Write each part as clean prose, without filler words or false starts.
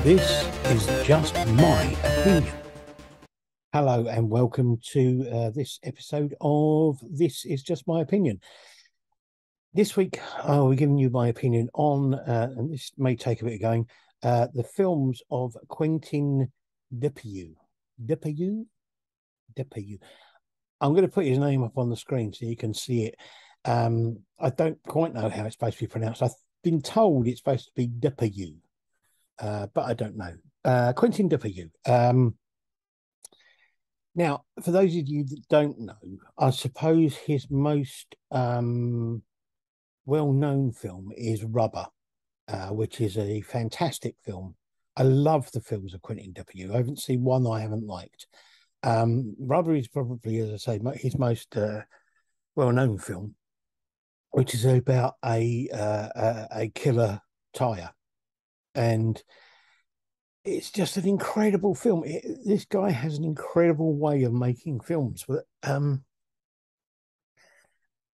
This is just my opinion. Hello and welcome to this episode of This Is Just My Opinion. This week, I'll be giving you my opinion on, and this may take a bit of going, the films of Quentin Dupieux. Dupieux? Dupieux. I'm going to put his name up on the screen so you can see it. I don't quite know how it's supposed to be pronounced. I've been told it's supposed to be Dupieux. But I don't know. Quentin Dupieux. Now, for those of you that don't know, I suppose his most well-known film is Rubber, which is a fantastic film. I love the films of Quentin Dupieux. I haven't seen one I haven't liked. Rubber is probably, as I say, his most well-known film, which is about a killer tire. And it's just an incredible film. This guy has an incredible way of making films. But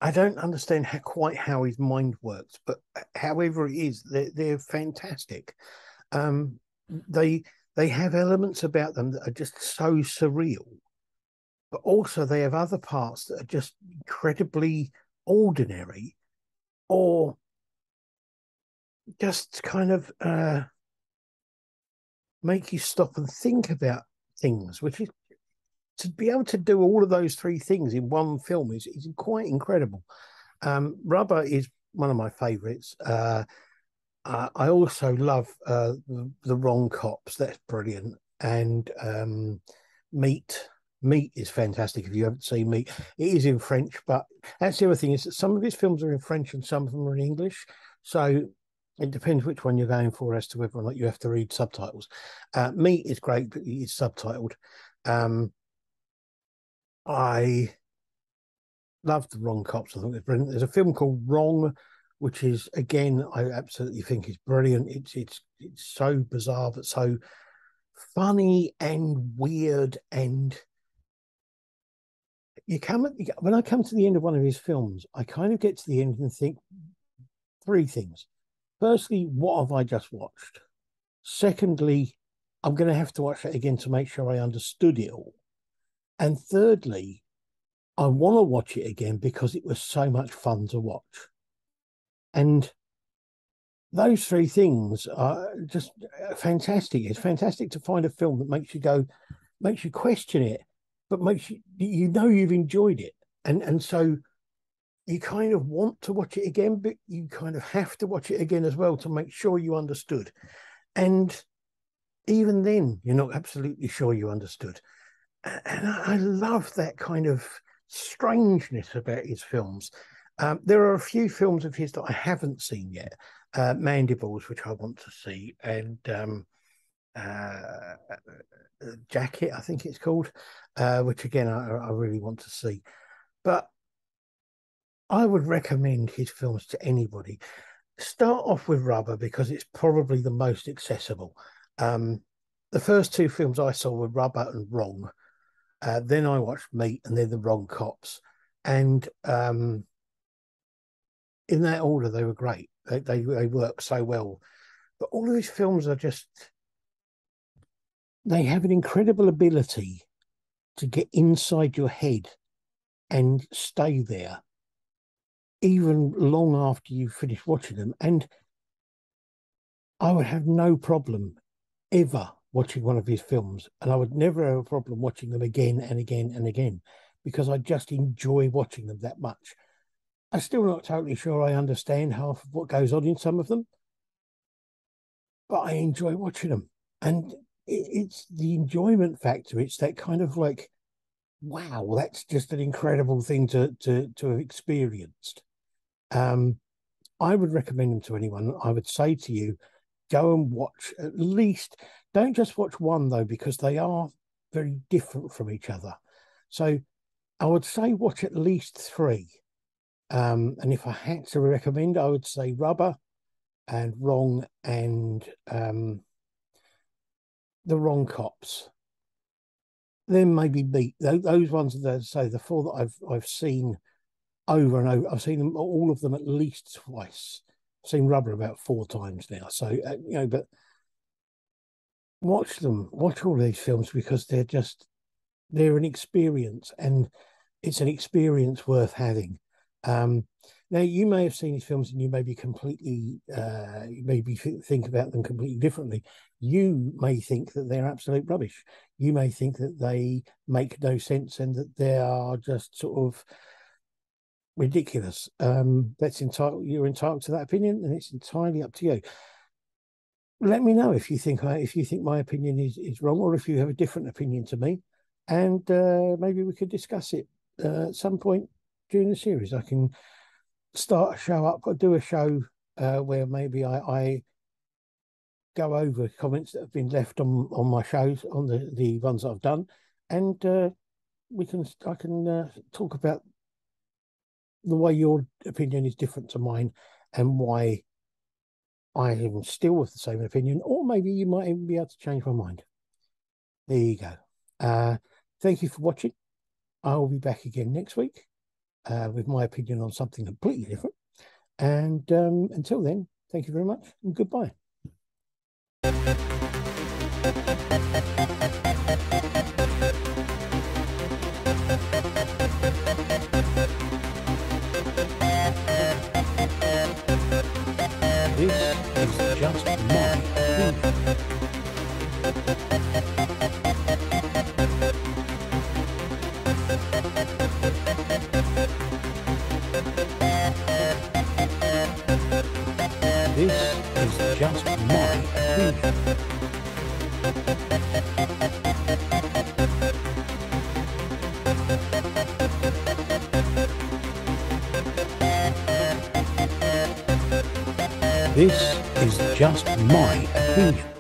I don't understand quite how his mind works. But however it is, they're fantastic. They have elements about them that are just so surreal. But also they have other parts that are just incredibly ordinary, or just kind of make you stop and think about things, which is, to be able to do all of those three things in one film is quite incredible. Rubber is one of my favorites. I also love the Wrong Cops. That's brilliant. And Meat is fantastic. If you haven't seen Meat, it is in French, but that's the other thing, is that some of his films are in French and some of them are in English. So it depends which one you're going for as to whether or not you have to read subtitles. Meat is great, but it's subtitled. I love the Wrong Cops. I think it's brilliant. There's a film called Wrong, which is, again, I absolutely think is brilliant. It's so bizarre, but so funny and weird. And when I come to the end of one of his films, I kind of get to the end and think three things. Firstly, what have I just watched? Secondly, I'm going to have to watch it again to make sure I understood it all. And thirdly, I want to watch it again because it was so much fun to watch. And those three things are just fantastic. It's fantastic to find a film that makes you question it, but makes you know you've enjoyed it. And so you kind of want to watch it again, but you kind of have to watch it again as well to make sure you understood. And even then, you're not absolutely sure you understood. And I love that kind of strangeness about his films. There are a few films of his that I haven't seen yet. Mandibles, which I want to see, and Jacket, I think it's called, which again, I really want to see. But I would recommend his films to anybody. Start off with Rubber because it's probably the most accessible. The first two films I saw were Rubber and Wrong. Then I watched Meat and then The Wrong Cops. And in that order, they were great. They work so well. But all of his films are just, they have an incredible ability to get inside your head and stay there even long after you finish watching them. And I would have no problem ever watching one of his films, and I would never have a problem watching them again and again and again, because I just enjoy watching them that much. I'm still not totally sure I understand half of what goes on in some of them, but I enjoy watching them. And it's the enjoyment factor. It's that kind of like, wow, that's just an incredible thing to have experienced. I would recommend them to anyone. I would say to you, go and watch at least, don't just watch one though, because they are very different from each other. So I would say watch at least three. And if I had to recommend, I would say Rubber and Wrong and The Wrong Cops. then maybe beat those ones that say the four that I've seen over and over. I've seen them, all of them, at least twice. I've seen Rubber about 4 times now. So but watch all these films, because they're an experience, and it's an experience worth having. Now, you may have seen these films and you may be completely, maybe think about them completely differently. You may think that they're absolute rubbish. You may think that they make no sense and that they are just sort of ridiculous. You're entitled to that opinion, and it's entirely up to you. Let me know if you think my opinion is wrong, or if you have a different opinion to me, and maybe we could discuss it at some point during the series. I can start a show up, or do a show where maybe I go over comments that have been left on my shows, on the ones that I've done, and I can talk about the way your opinion is different to mine, and why I am still of the same opinion, or maybe you might even be able to change my mind. There you go. Thank you for watching. I will be back again next week with my opinion on something completely different. And until then, thank you very much, and goodbye. This is just my opinion. This is just my opinion. This is just my opinion.